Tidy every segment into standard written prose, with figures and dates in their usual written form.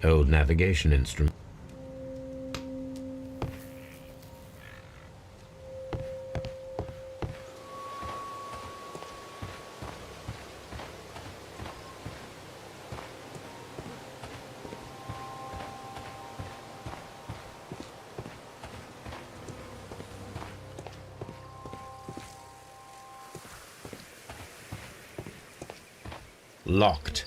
Old navigation instrument. Locked.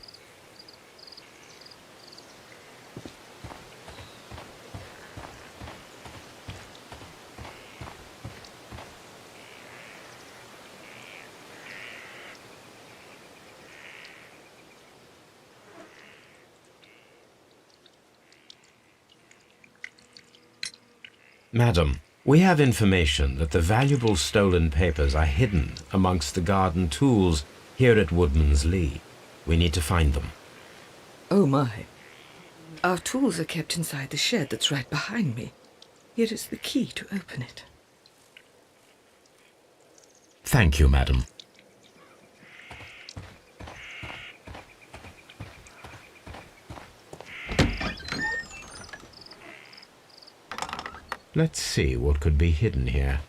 Madam, we have information that the valuable stolen papers are hidden amongst the garden tools here at Woodman's Lee. We need to find them. Oh my. Our tools are kept inside the shed that's right behind me. Here is the key to open it. Thank you, madam. Let's see what could be hidden here.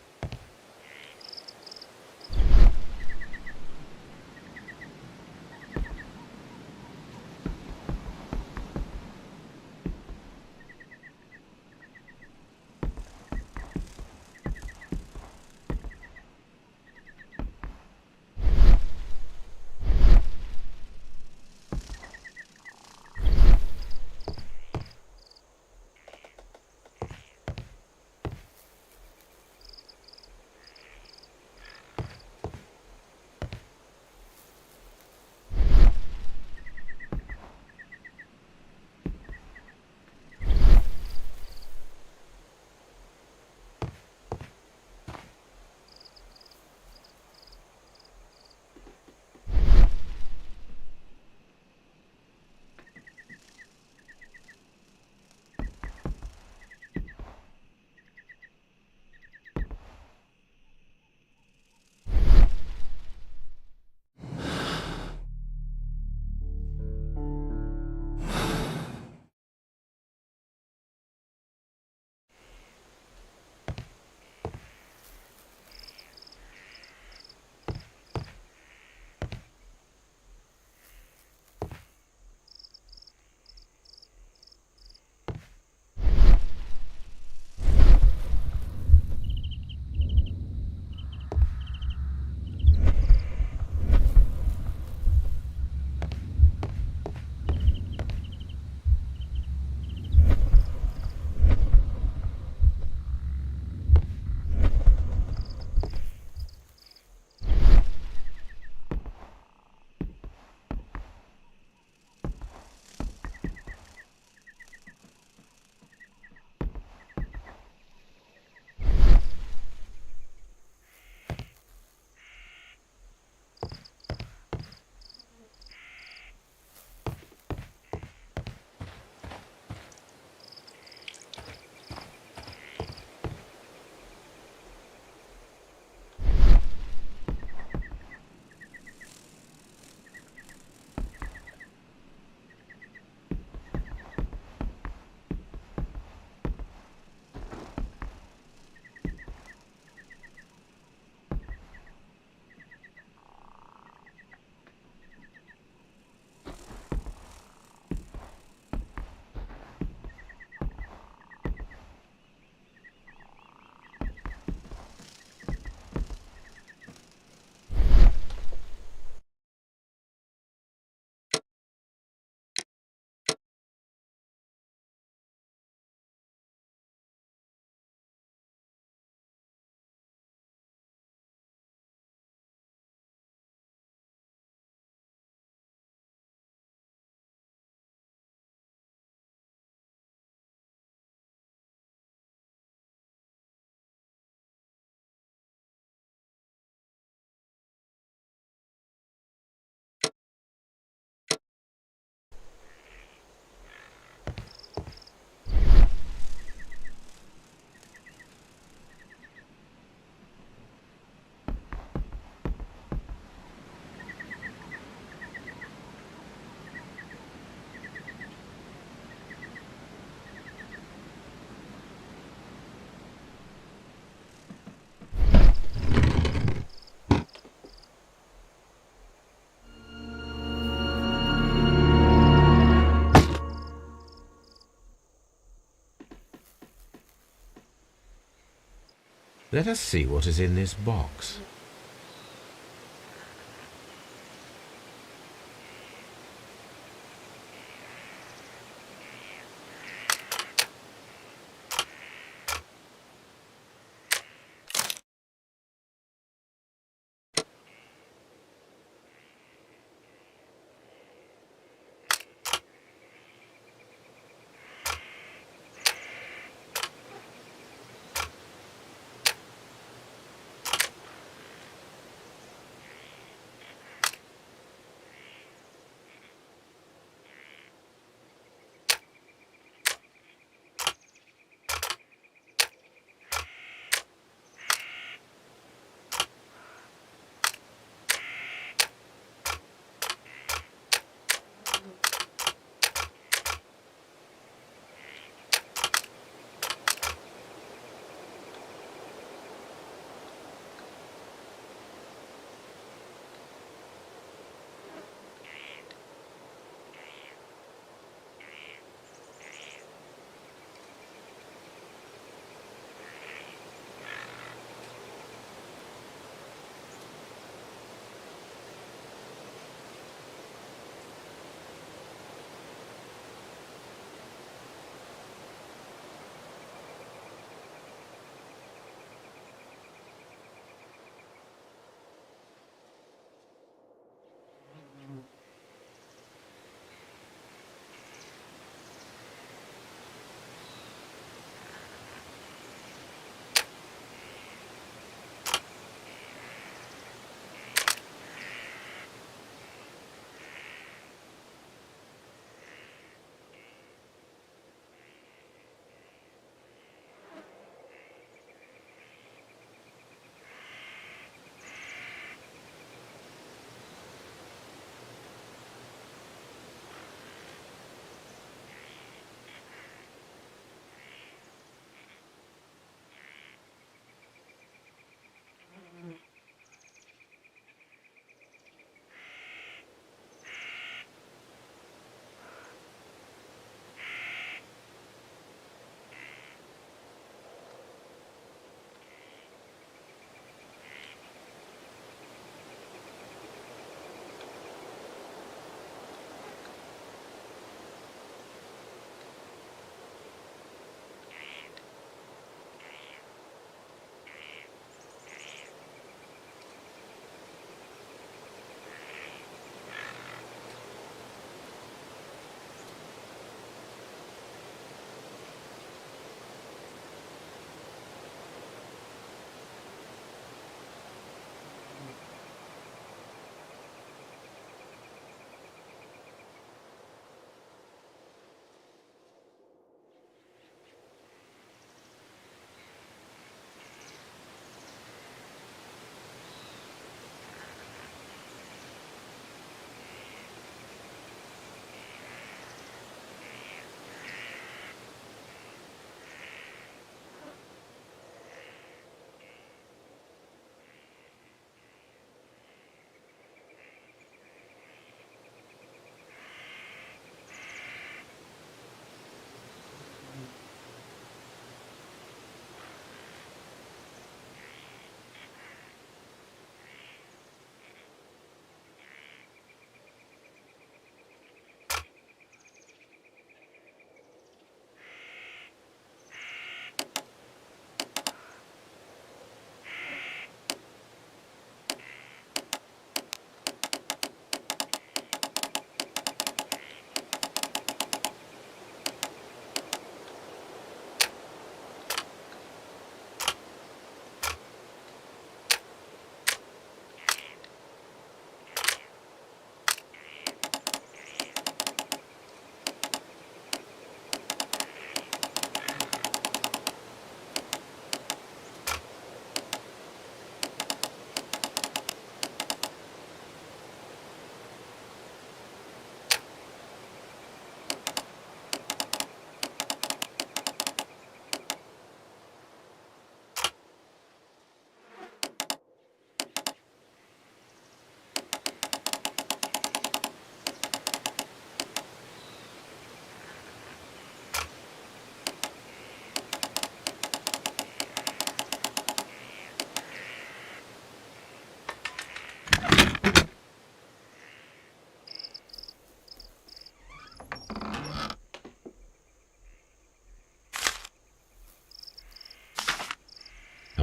Let us see what is in this box.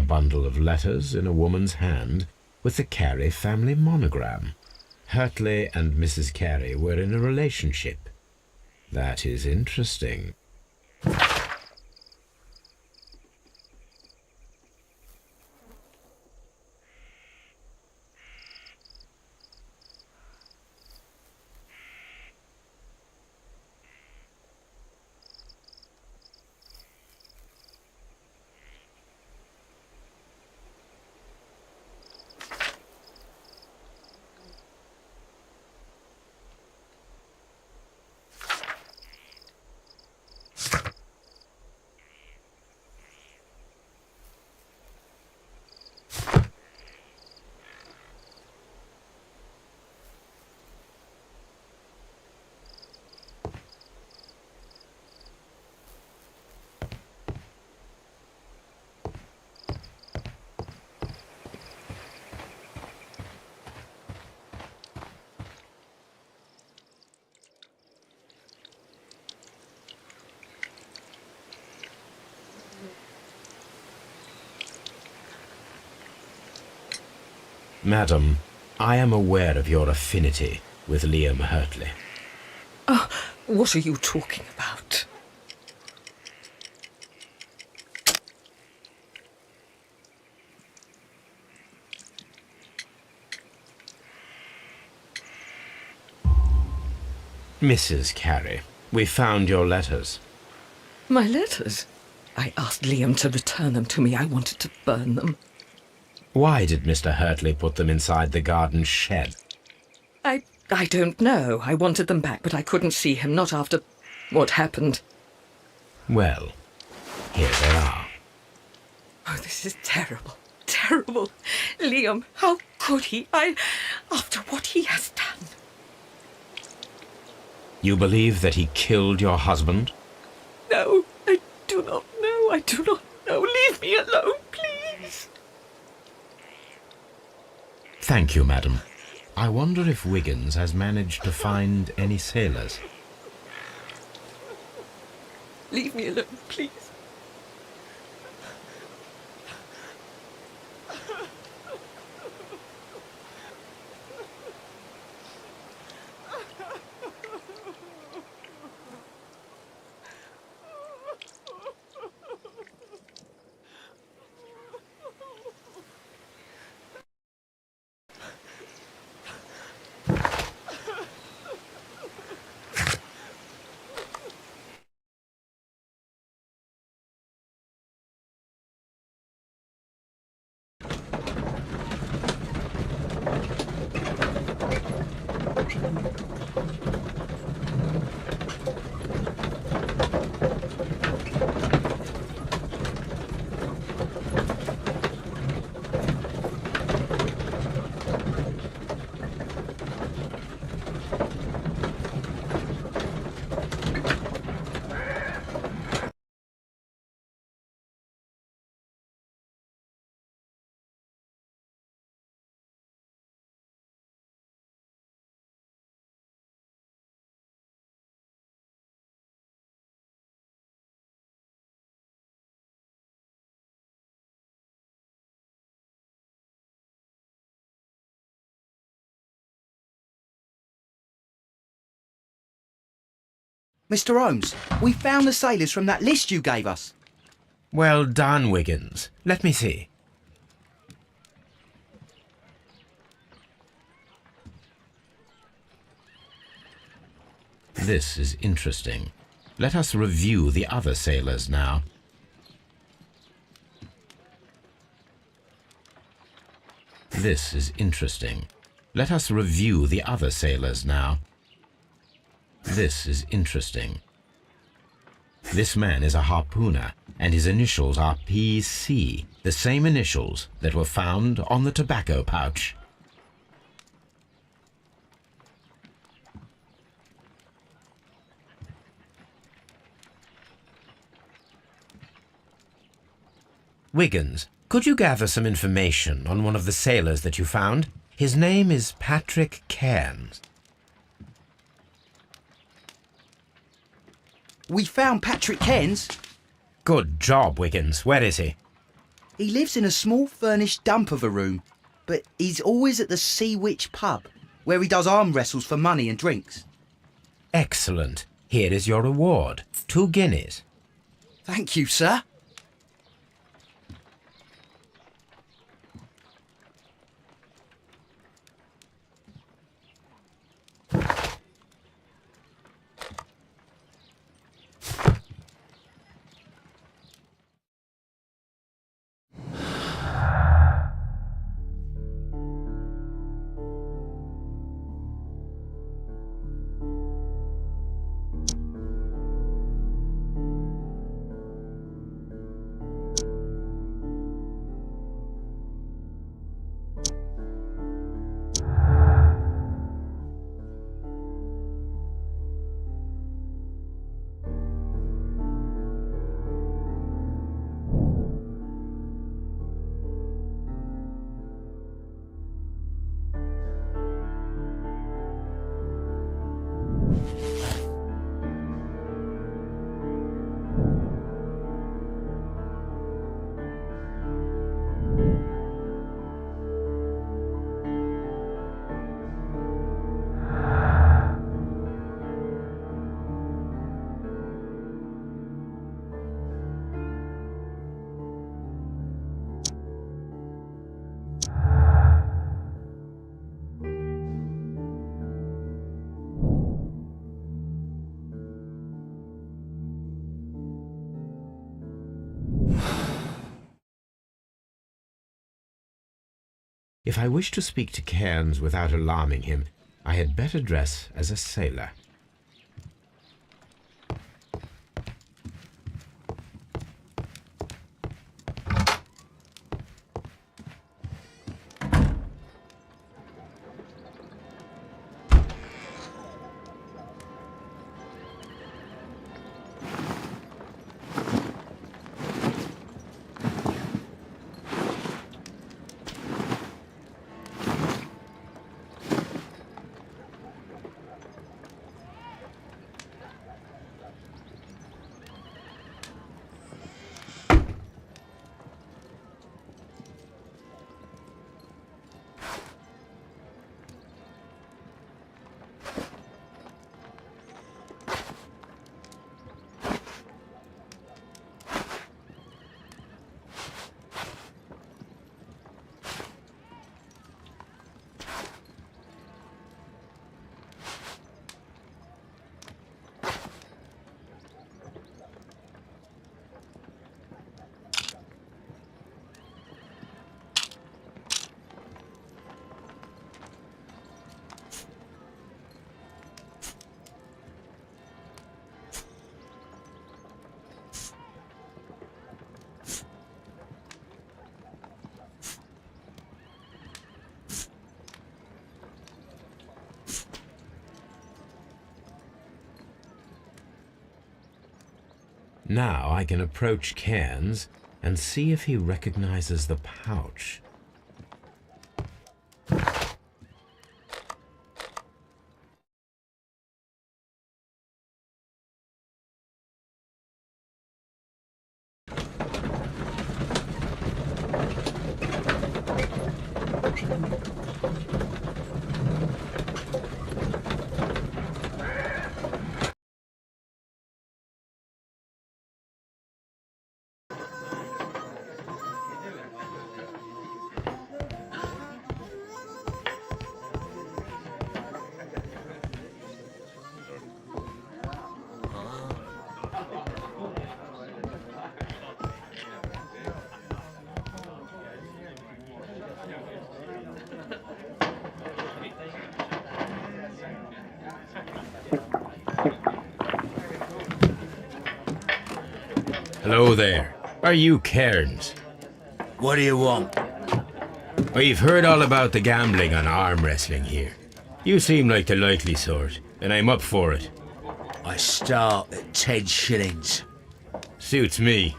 bundle of letters in a woman's hand with the Carey family monogram. Hurtley and Mrs. Carey were in a relationship. That is interesting. Madam, I am aware of your affinity with Liam Hurtley. Oh, what are you talking about? Mrs. Carey, we found your letters. My letters? I asked Liam to return them to me. I wanted to burn them. Why did Mr. Hurtley put them inside the garden shed? I don't know. I wanted them back, but I couldn't see him, not after what happened. Well, here they are. Oh, this is terrible. Terrible. Liam, how could he? After what he has done. You believe that he killed your husband? No, I do not know. I do not know. Leave me alone, please. Thank you, madam. I wonder if Wiggins has managed to find any sailors. Leave me alone, please. Mr. Holmes, we found the sailors from that list you gave us. Well done, Wiggins. Let me see. This is interesting. Let us review the other sailors now. This is interesting. Let us review the other sailors now. This is interesting. This man is a harpooner, and his initials are PC, the same initials that were found on the tobacco pouch. Wiggins, could you gather some information on one of the sailors that you found? His name is Patrick Cairns. We found Patrick Cairns. Good job, Wiggins. Where is he? He lives in a small furnished dump of a room, but he's always at the Sea Witch pub, where he does arm wrestles for money and drinks. Excellent. Here is your reward. 2 guineas. Thank you, sir. If I wish to speak to Cairns without alarming him, I had better dress as a sailor. Now I can approach Cairns and see if he recognizes the pouch. Hello there. Are you Cairns? What do you want? I've heard all about the gambling on arm wrestling here. You seem like the likely sort, and I'm up for it. I start at 10 shillings. Suits me.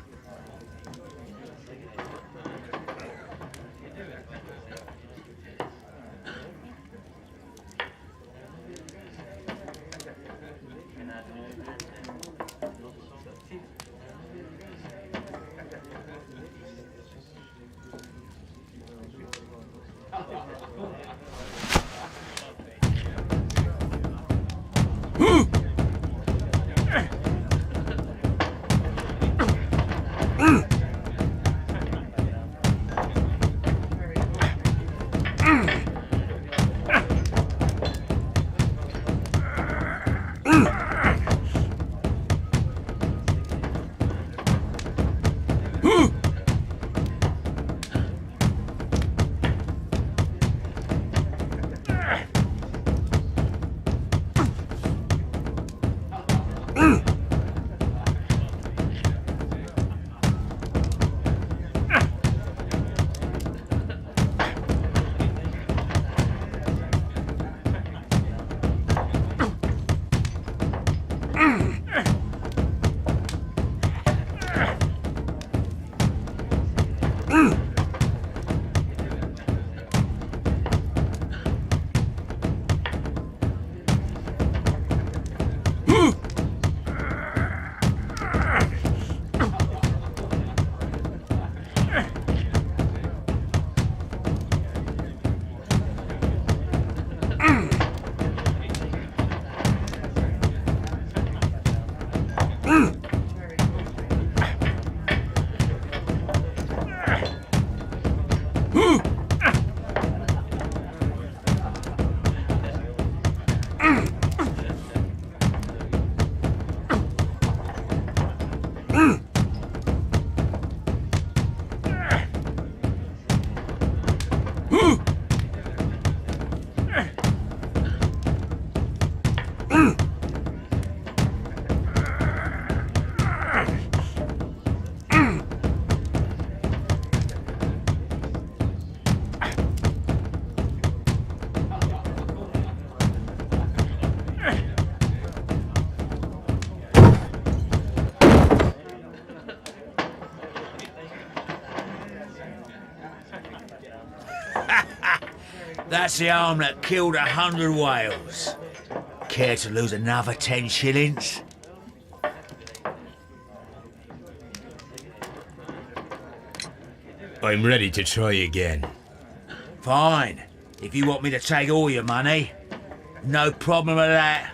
That's the arm that killed 100 whales. Care to lose another 10 shillings? I'm ready to try again. Fine. If you want me to take all your money, no problem with that.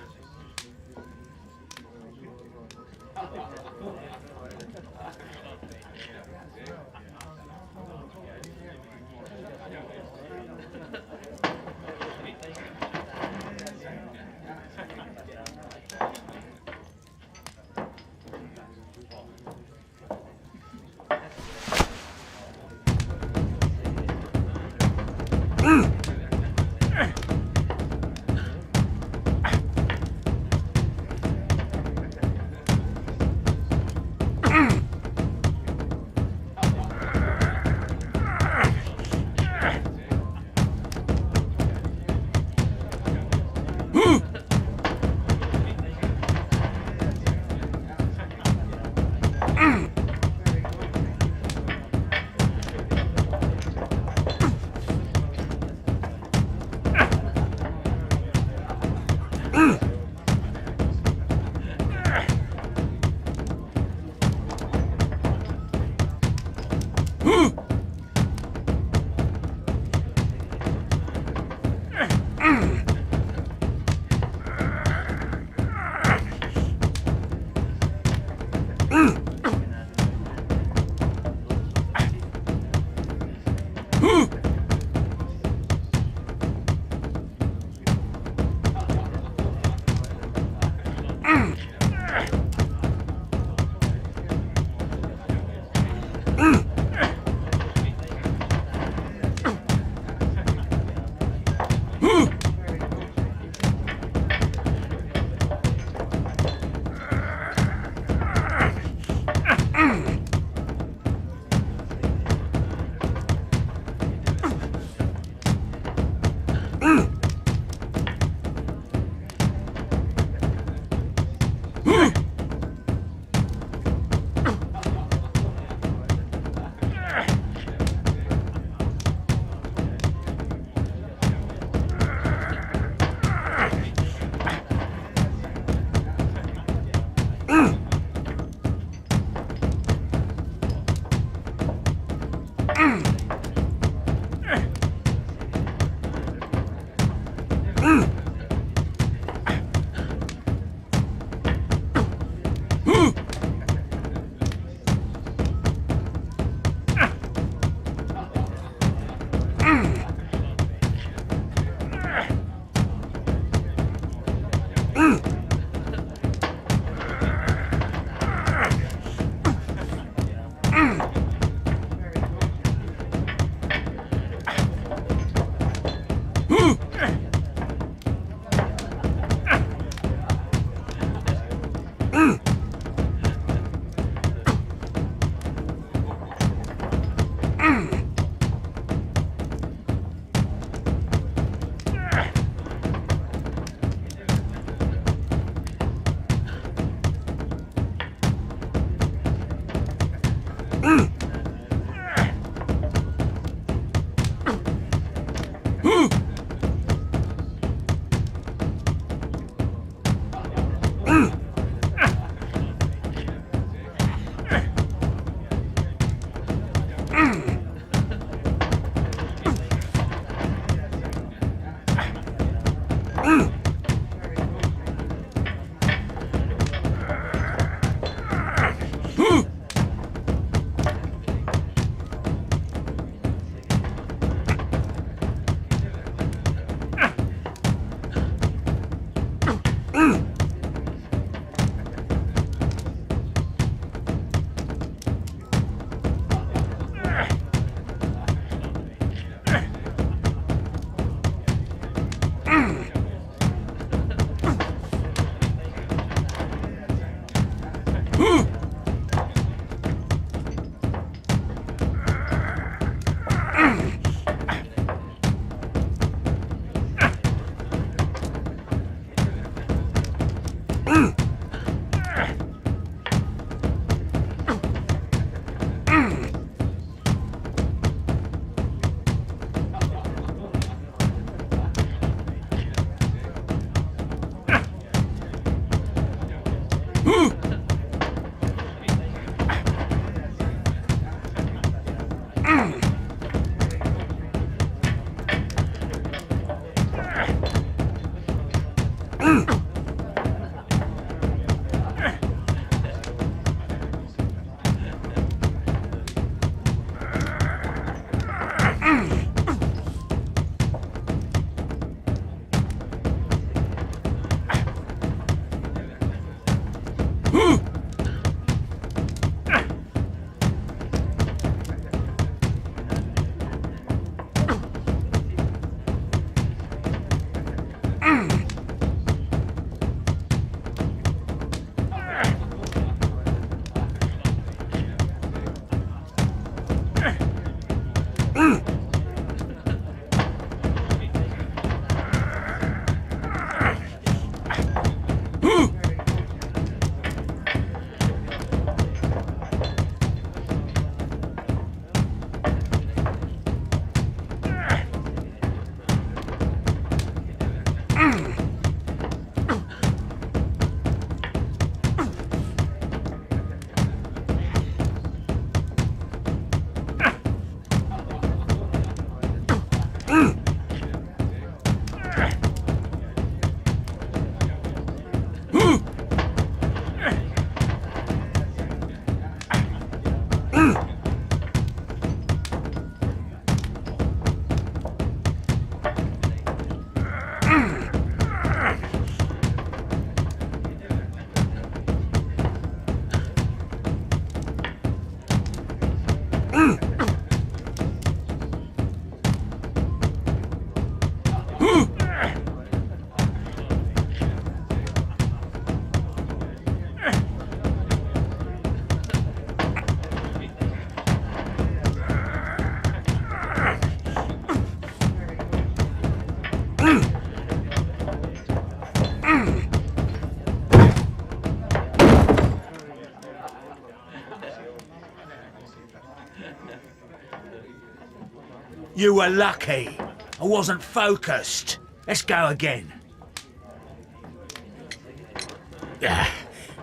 You were lucky. I wasn't focused. Let's go again.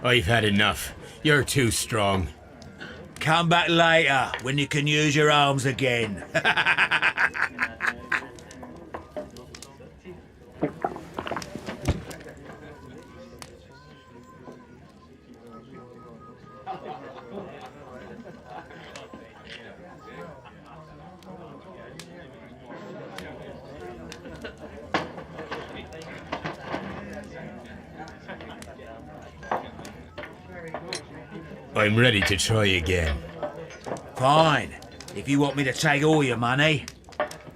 I've had enough. You're too strong. Come back later when you can use your arms again. I'm ready to try again. Fine. If you want me to take all your money,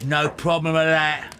no problem with that.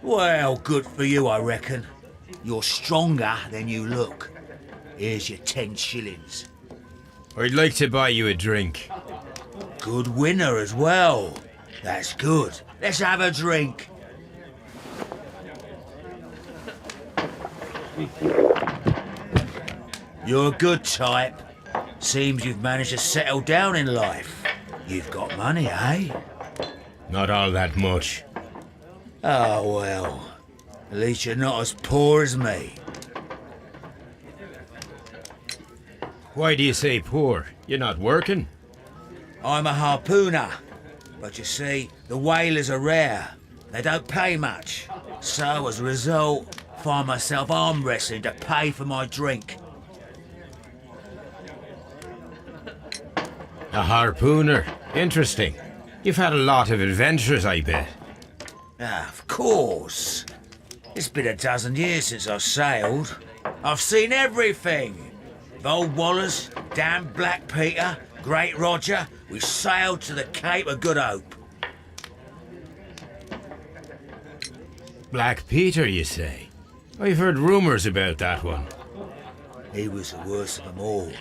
Well, good for you, I reckon. You're stronger than you look. Here's your 10 shillings. I'd like to buy you a drink. Good winner as well. That's good. Let's have a drink. You're a good type. Seems you've managed to settle down in life. You've got money, eh? Not all that much. Oh, well. At least you're not as poor as me. Why do you say poor? You're not working? I'm a harpooner. But you see, the whalers are rare. They don't pay much. So, as a result, find myself arm wrestling to pay for my drink. A harpooner. Interesting. You've had a lot of adventures, I bet. Ah, of course. It's been a dozen years since I've sailed. I've seen everything. Old Wallace, damn Black Peter, Great Roger, we sailed to the Cape of Good Hope. Black Peter, you say? I've heard rumours about that one. He was the worst of them all.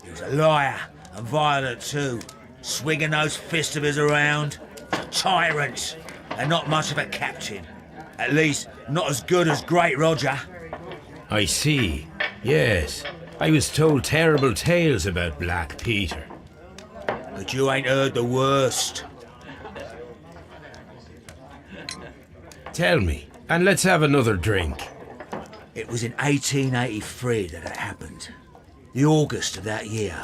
He was a liar and violent too, swinging those fists of his around. A tyrant, and not much of a captain. At least, not as good as Great Roger. I see. Yes. I was told terrible tales about Black Peter. But you ain't heard the worst. Tell me, and let's have another drink. It was in 1883 that it happened. The August of that year.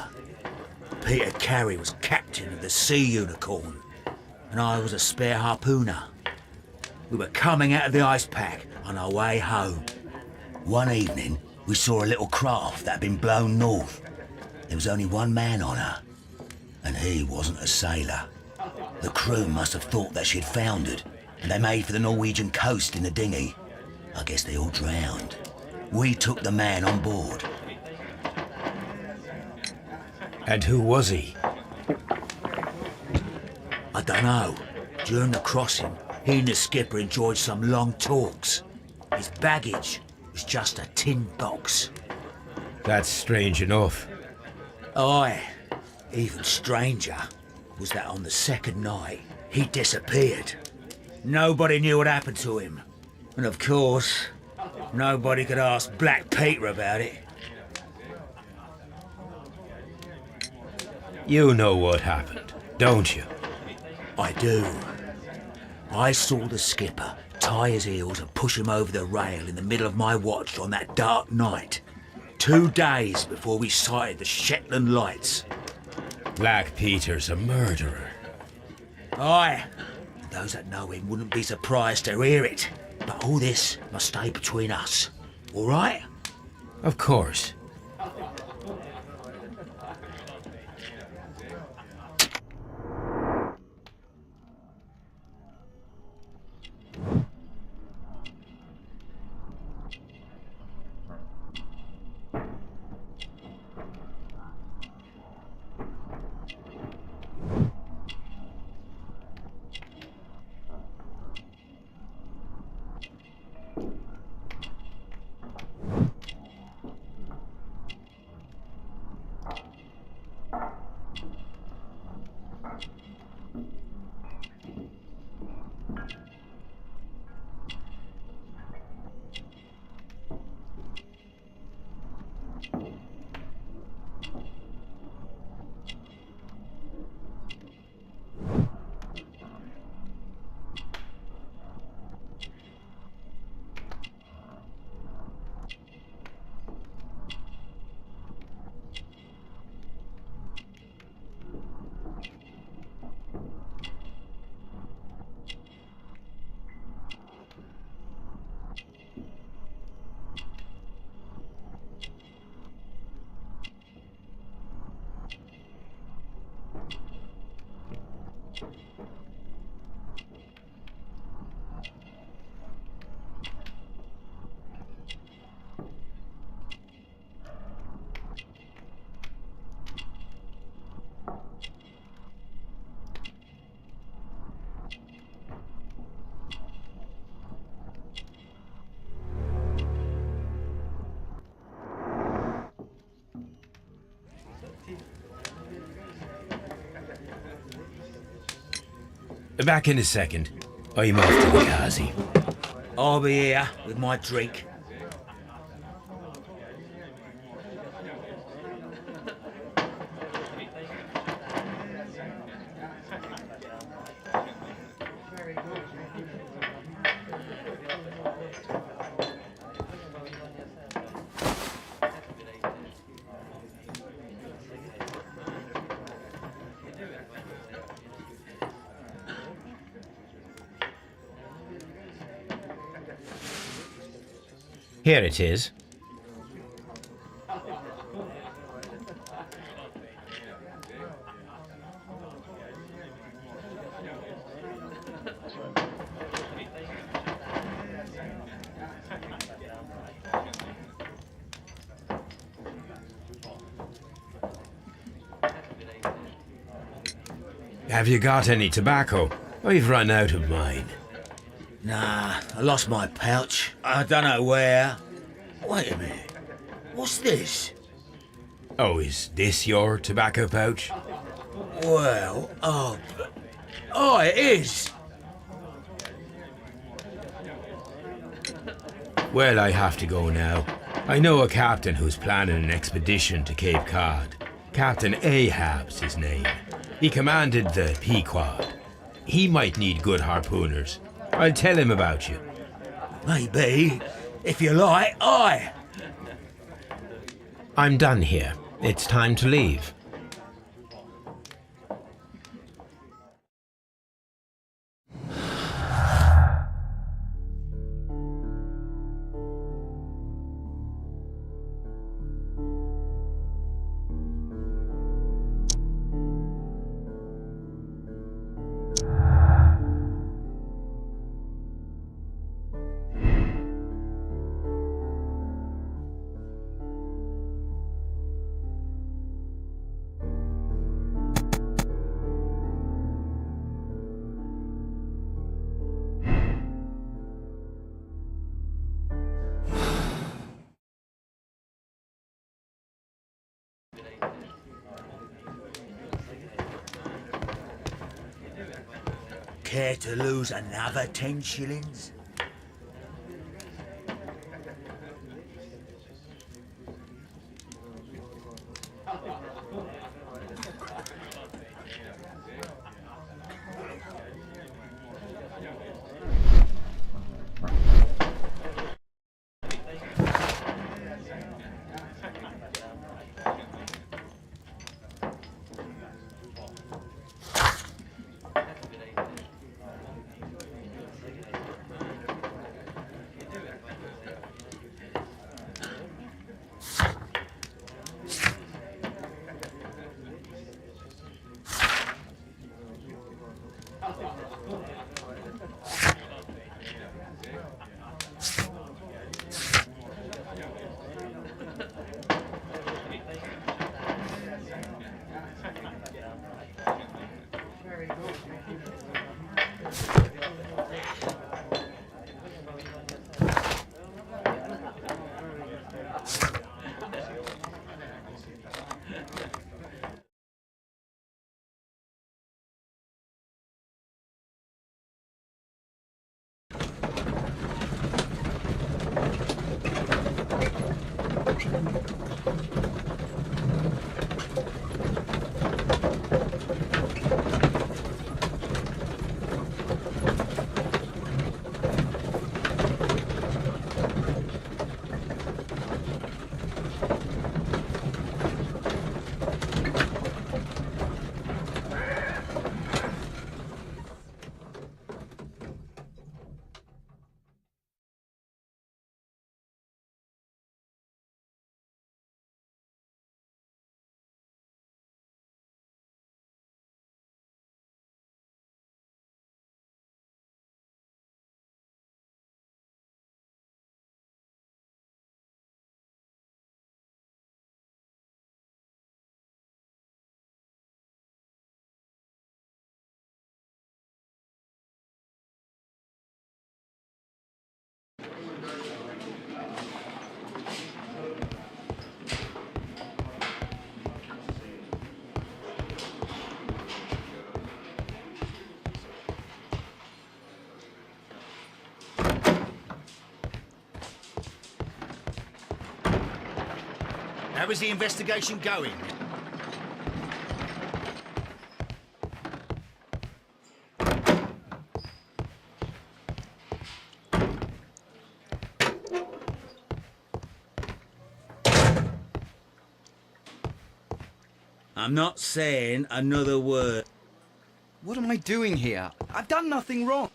Peter Carey was captain of the Sea Unicorn, and I was a spare harpooner. We were coming out of the ice pack on our way home. One evening, we saw a little craft that had been blown north. There was only one man on her, and he wasn't a sailor. The crew must have thought that she'd foundered, and they made for the Norwegian coast in the dinghy. I guess they all drowned. We took the man on board. And who was he? I don't know. During the crossing, he and the skipper enjoyed some long talks. His baggage was just a tin box. That's strange enough. Aye, even stranger was that on the second night, he disappeared. Nobody knew what happened to him. And of course, nobody could ask Black Peter about it. You know what happened, don't you? I do. I saw the skipper tie his heels and push him over the rail in the middle of my watch on that dark night. 2 days before we sighted the Shetland lights. Black Peter's a murderer. Aye. Those that know him wouldn't be surprised to hear it. But all this must stay between us. All right? Of course. Back in a second. I'm off to the Ghazi. I'll be here with my drink. Here it is. Have you got any tobacco? I've run out of mine. Nah, I lost my pouch. I don't know where. Wait a minute. What's this? Oh, is this your tobacco pouch? Well, oh, it is. Well, I have to go now. I know a captain who's planning an expedition to Cape Cod. Captain Ahab's his name. He commanded the Pequod. He might need good harpooners. I'll tell him about you. Maybe. If you like, aye. I'm done here. It's time to leave. Care to lose another 10 shillings? How is the investigation going? I'm not saying another word. What am I doing here? I've done nothing wrong.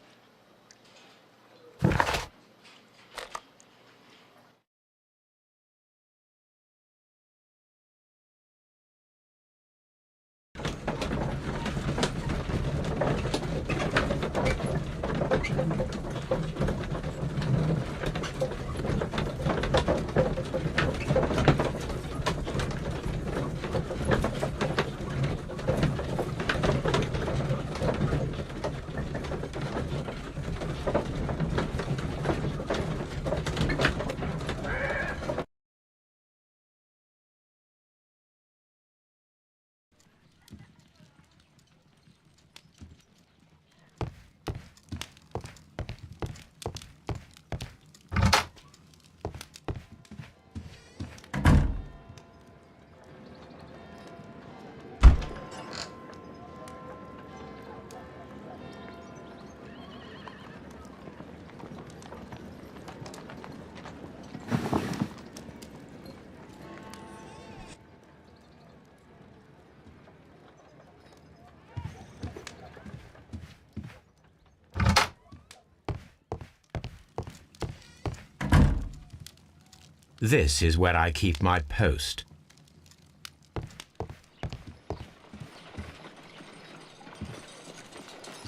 This is where I keep my post.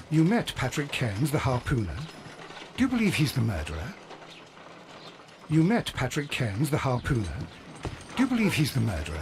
You met Patrick Cairns, the harpooner. Do you believe he's the murderer? You met Patrick Cairns, the harpooner. Do you believe he's the murderer?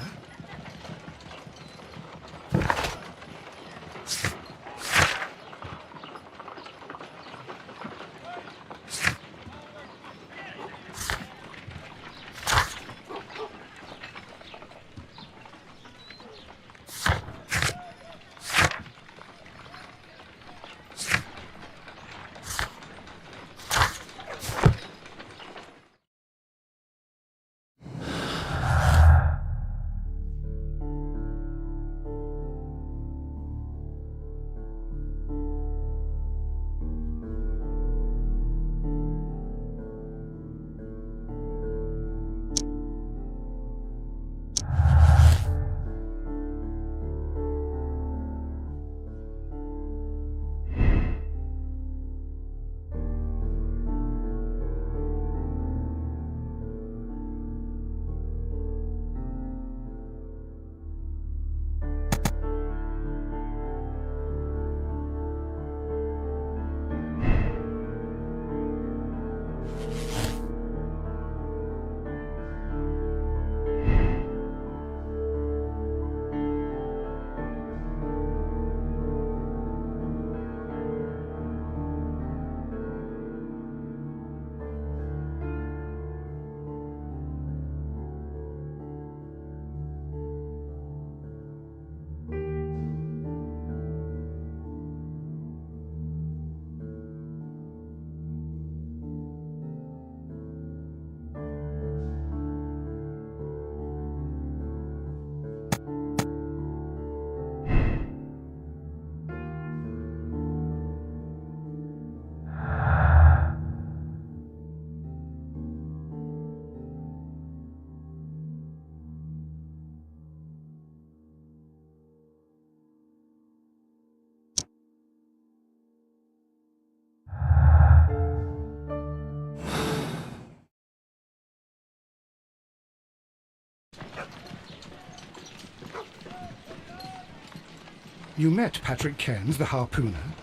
You met Patrick Cairns, the harpooner.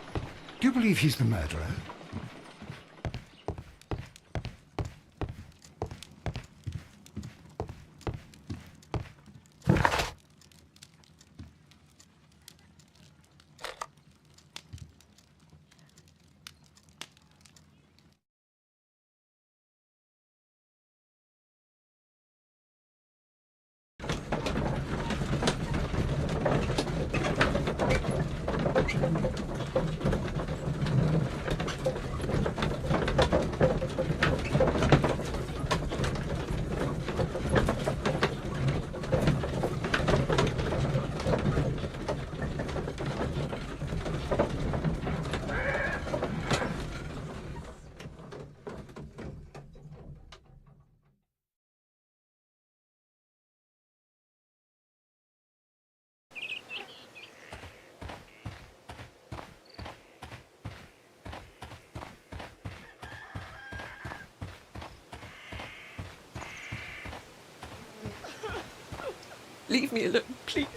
Do you believe he's the murderer? Leave me alone, please.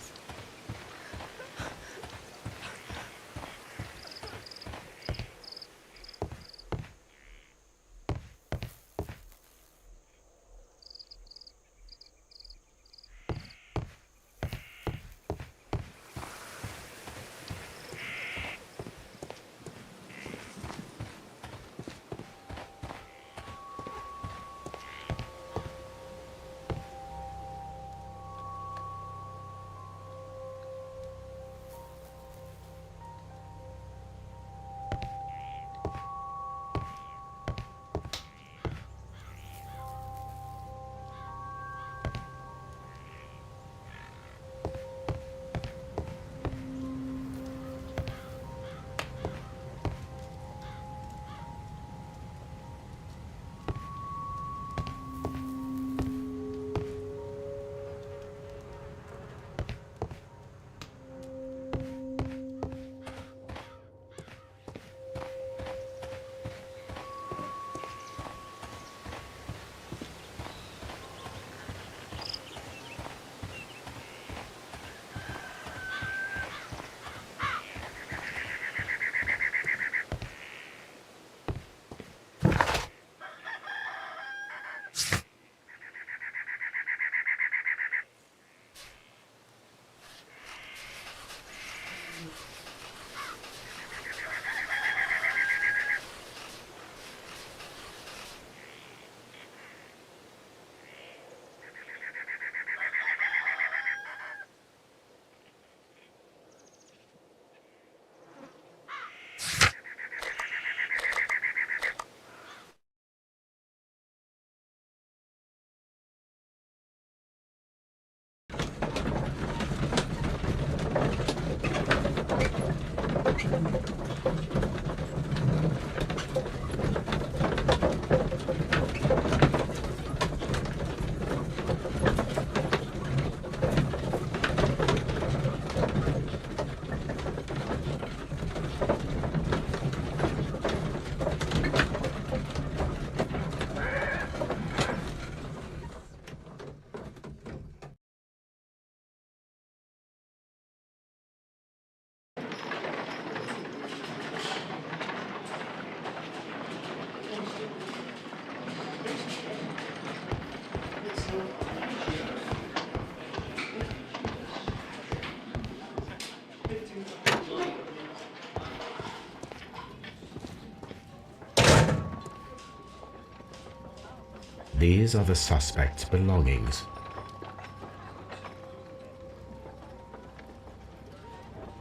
These are the suspect's belongings.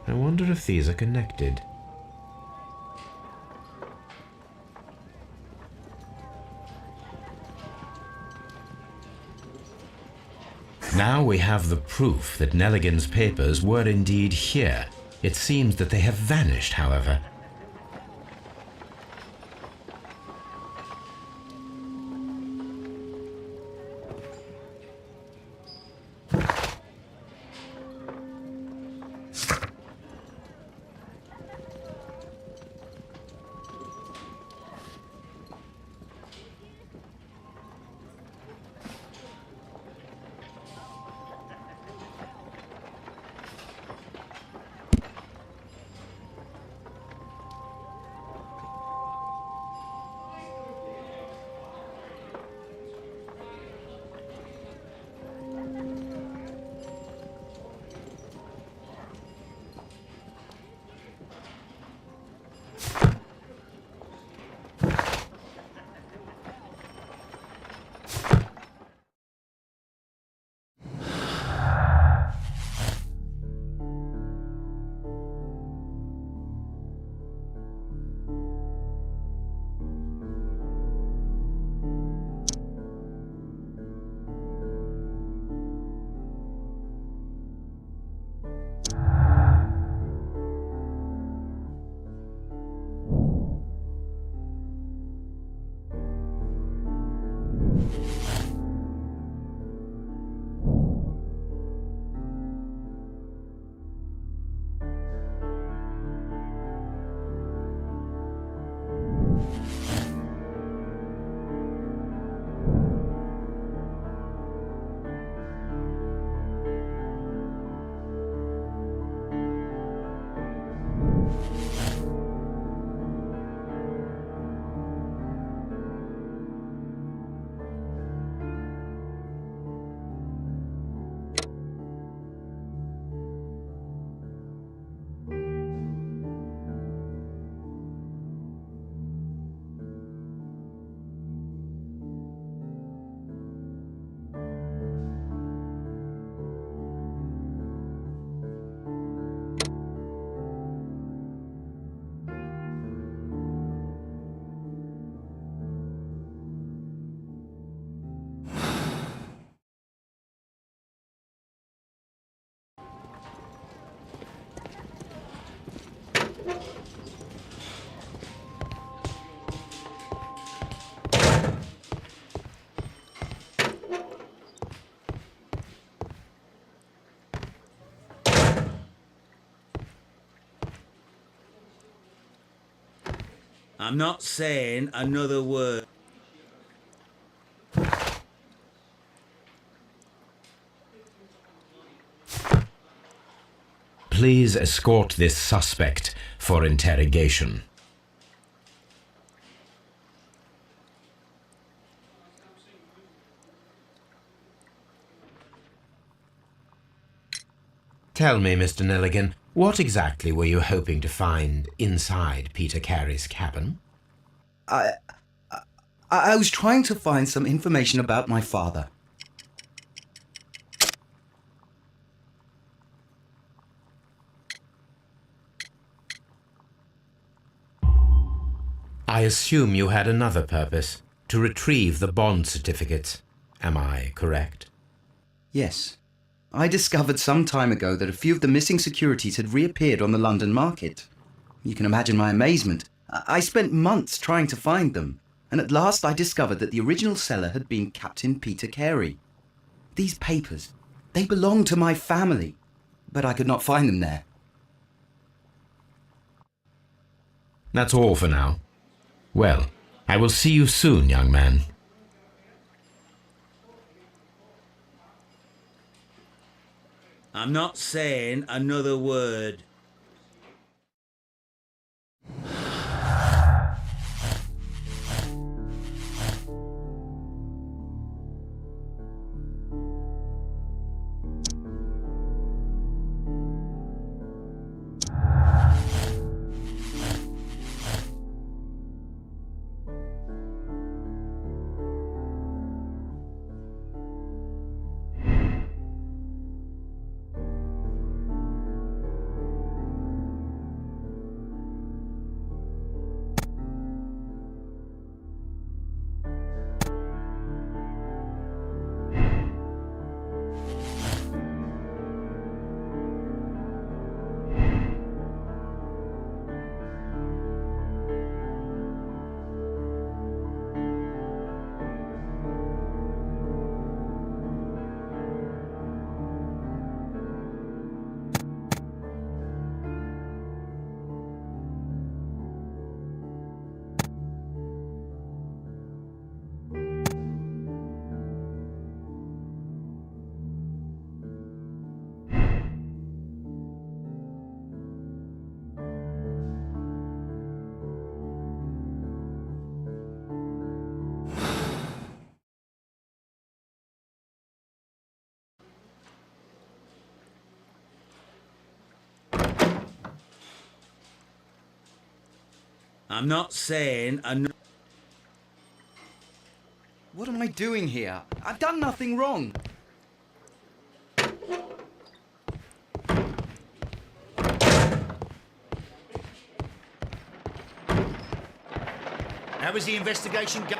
I wonder if these are connected. Now we have the proof that Nelligan's papers were indeed here. It seems that they have vanished, however. I'm not saying another word. Please escort this suspect for interrogation. Tell me, Mr. Nelligan, what exactly were you hoping to find inside Peter Carey's cabin? I was trying to find some information about my father. I assume you had another purpose, to retrieve the bond certificates. Am I correct? Yes. I discovered some time ago that a few of the missing securities had reappeared on the London market. You can imagine my amazement. I spent months trying to find them, and at last I discovered that the original seller had been Captain Peter Carey. These papers, they belonged to my family, but I could not find them there. That's all for now. Well, I will see you soon, young man. I'm not saying another word. I'm not saying What am I doing here? I've done nothing wrong. How was the investigation go?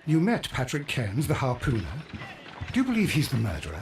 You met Patrick Cairns, the harpooner. Do you believe he's the murderer?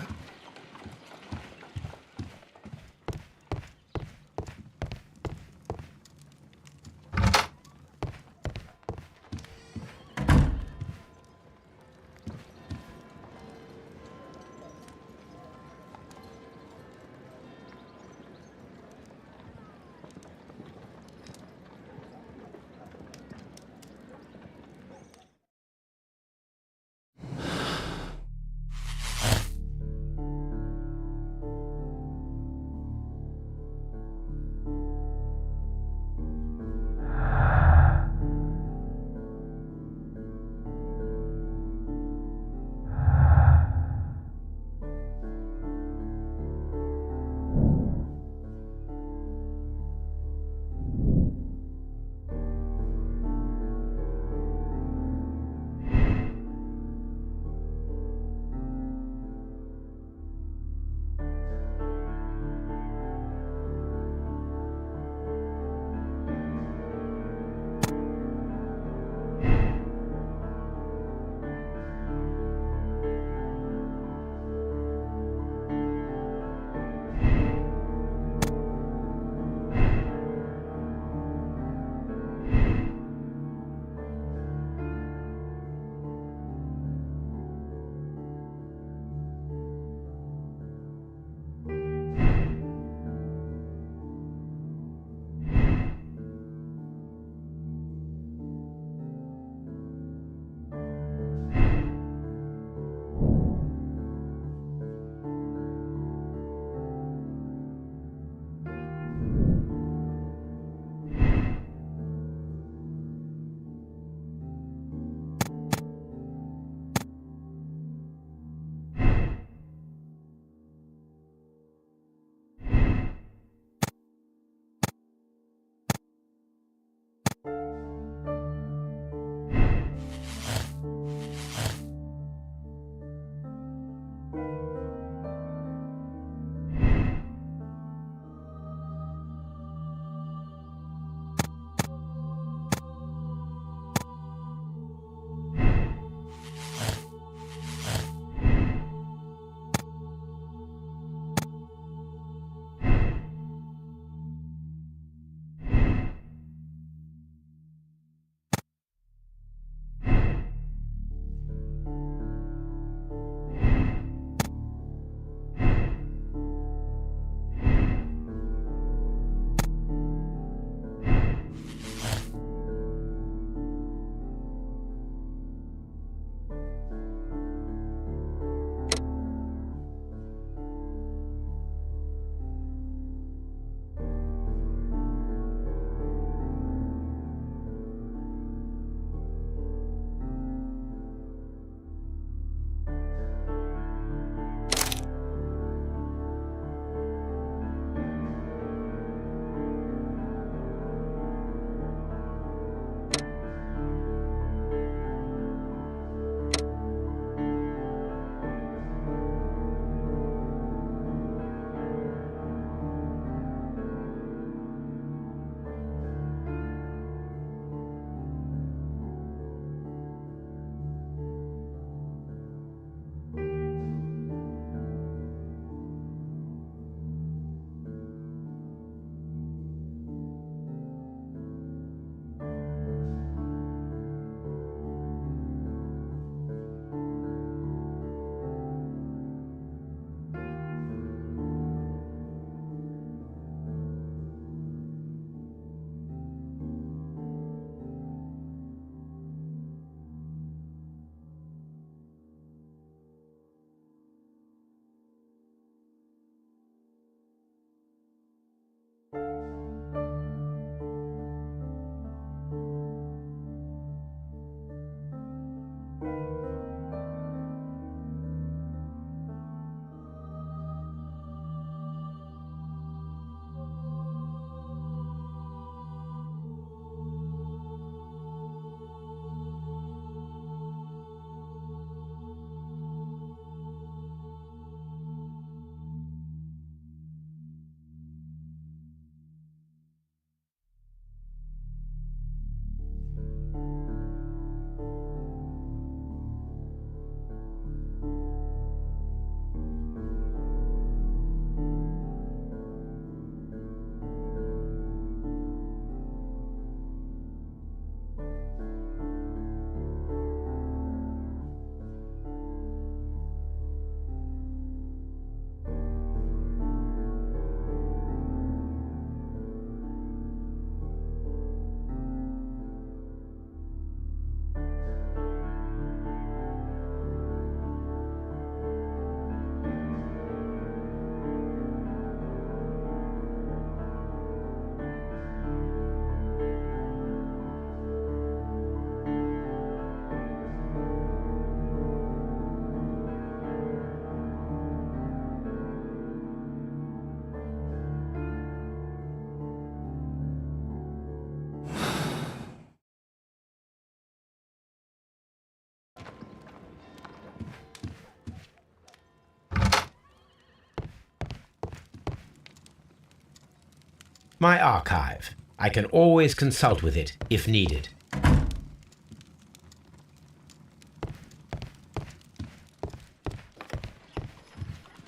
My archive. I can always consult with it if needed.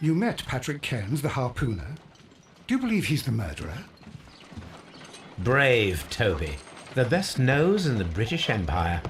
You met Patrick Cairns, the harpooner. Do you believe he's the murderer? Brave Toby. The best nose in the British Empire.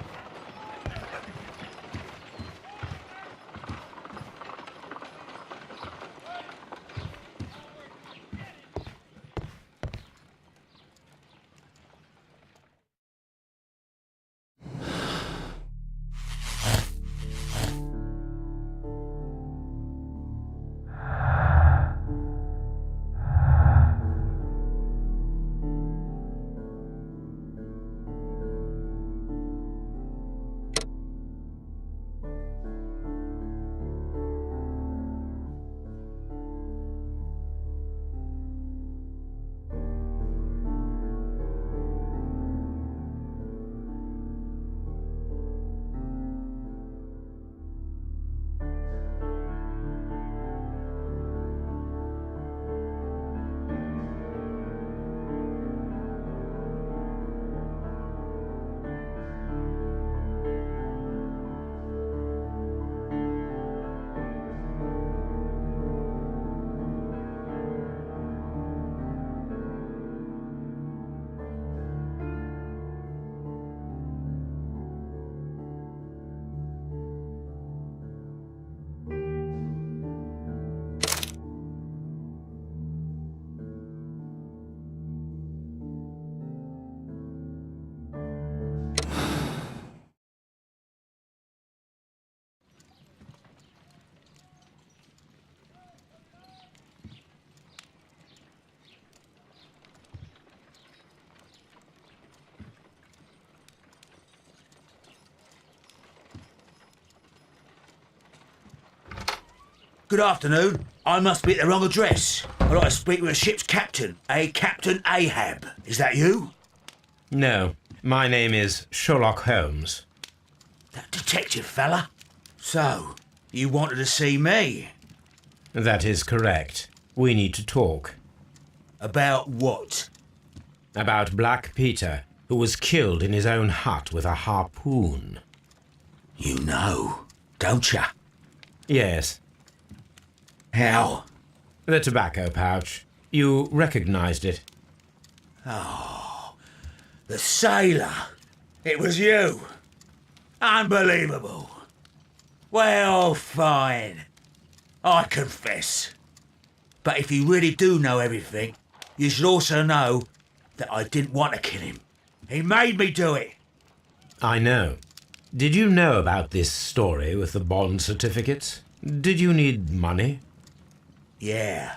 Good afternoon. I must be at the wrong address. I'd like to speak with a ship's captain, a Captain Ahab. Is that you? No, my name is Sherlock Holmes. That detective fella? So, you wanted to see me? That is correct. We need to talk. About what? About Black Peter, who was killed in his own hut with a harpoon. You know, don't ya? Yes, How? the tobacco pouch. You recognized it. The sailor. It was you. Unbelievable. Well, fine. I confess. But if you really do know everything, you should also know that I didn't want to kill him. He made me do it. I know. Did you know about this story with the bond certificates? Did you need money? Yeah.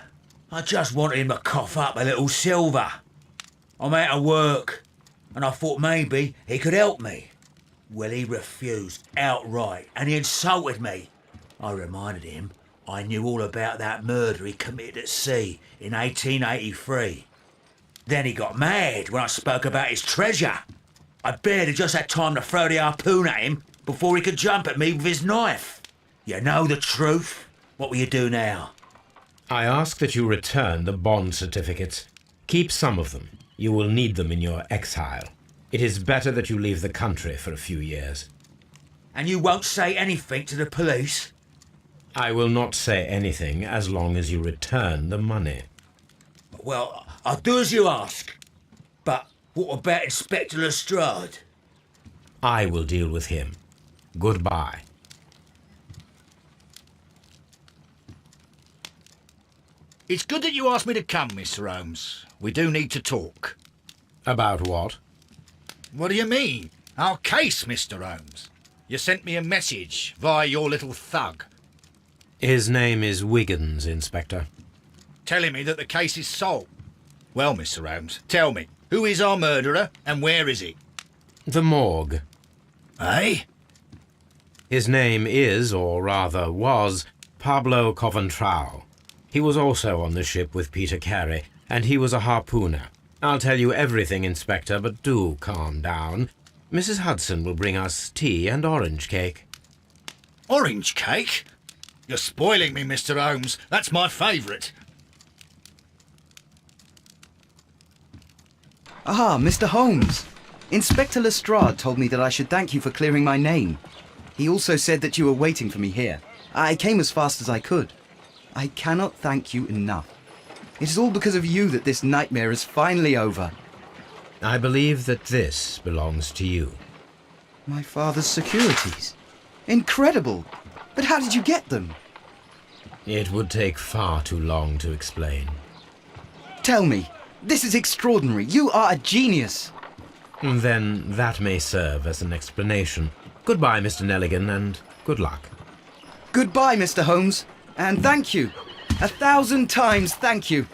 I just wanted him to cough up a little silver. I'm out of work, and I thought maybe he could help me. Well, he refused outright, and he insulted me. I reminded him I knew all about that murder he committed at sea in 1883. Then he got mad when I spoke about his treasure. I barely just had time to throw the harpoon at him before he could jump at me with his knife. You know the truth. What will you do now? I ask that you return the bond certificates. Keep some of them. You will need them in your exile. It is better that you leave the country for a few years. And you won't say anything to the police? I will not say anything as long as you return the money. Well, I'll do as you ask. But what about Inspector Lestrade? I will deal with him. Goodbye. It's good that you asked me to come, Mr. Holmes. We do need to talk. About what? What do you mean? Our case, Mr. Holmes. You sent me a message via your little thug, His name is Wiggins, Inspector. telling me that the case is solved. Well, Mr. Holmes, tell me, who is our murderer and where is he? The morgue. Eh? His name is, or rather was, Pablo Coventral. He was also on the ship with Peter Carey, and he was a harpooner. I'll tell you everything, Inspector, but do calm down. Mrs. Hudson will bring us tea and orange cake. Orange cake? You're spoiling me, Mr. Holmes. That's my favourite. Ah, Mr. Holmes. Inspector Lestrade told me that I should thank you for clearing my name. He also said that you were waiting for me here. I came as fast as I could. I cannot thank you enough. It is all because of you that this nightmare is finally over. I believe that this belongs to you. My father's securities. Incredible! But how did you get them? It would take far too long to explain. Tell me. This is extraordinary. You are a genius. Then that may serve as an explanation. Goodbye, Mr. Nelligan, and good luck. Goodbye, Mr. Holmes. And thank you. 1,000 times thank you.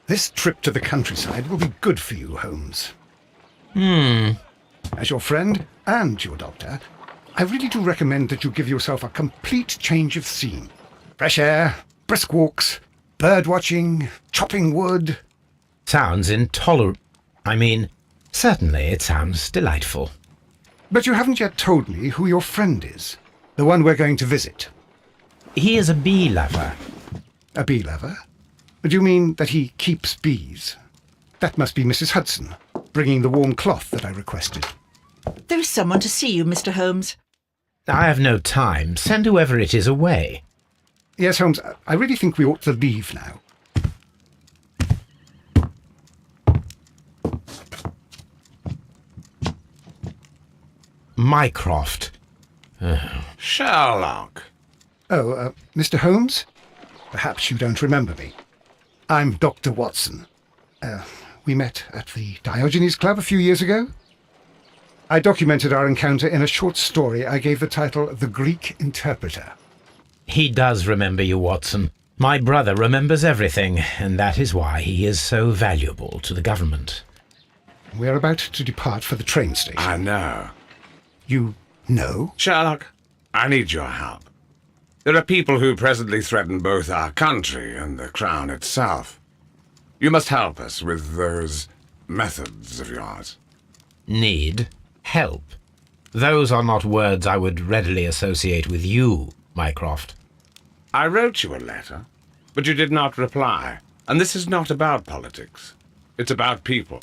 This trip to the countryside will be good for you, Holmes. As your friend and your doctor, I really do recommend that you give yourself a complete change of scene. Fresh air, brisk walks, bird watching, chopping wood. Sounds intolerable. I mean, certainly it sounds delightful. But you haven't yet told me who your friend is, the one we're going to visit. He is a bee lover. A bee lover? Do you mean that he keeps bees? That must be Mrs. Hudson, bringing the warm cloth that I requested. There is someone to see you, Mr. Holmes. I have no time. Send whoever it is away. Yes, Holmes, I really think we ought to leave now. Mycroft. Sherlock. Oh, Mr. Holmes? Perhaps you don't remember me. I'm Dr. Watson. We met at the Diogenes Club a few years ago. I documented our encounter in a short story I gave the title The Greek Interpreter. He does remember you, Watson. My brother remembers everything, and that is why he is so valuable to the government. We're about to depart for the train station. I know. You know? Sherlock, I need your help. There are people who presently threaten both our country and the Crown itself. You must help us with those methods of yours. Need help. Those are not words I would readily associate with you, Mycroft. I wrote you a letter, but you did not reply. And this is not about politics. It's about people.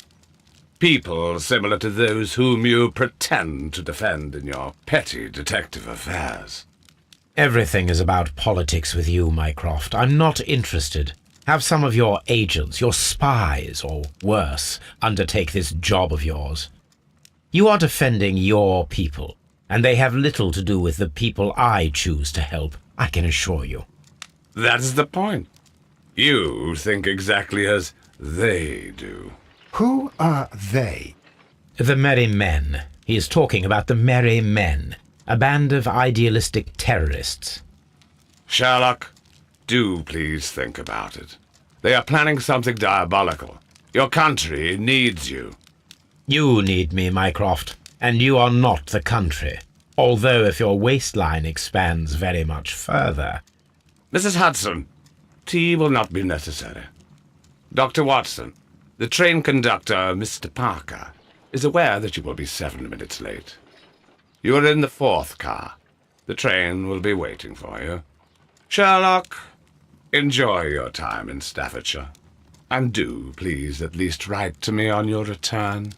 People similar to those whom you pretend to defend in your petty detective affairs. Everything is about politics with you, Mycroft. I'm not interested. Have some of your agents, your spies, or worse, undertake this job of yours. You are defending your people, and they have little to do with the people I choose to help, I can assure you. That is the point. You think exactly as they do. Who are they? The Merry Men. He is talking about the Merry Men, a band of idealistic terrorists. Sherlock, do please think about it. They are planning something diabolical. Your country needs you. You need me, Mycroft, and you are not the country, although if your waistline expands very much further. Mrs. Hudson, tea will not be necessary. Dr. Watson, the train conductor, Mr. Parker, is aware that you will be 7 minutes late. You are in the 4th car. The train will be waiting for you. Sherlock, enjoy your time in Staffordshire. And do, please, at least write to me on your return.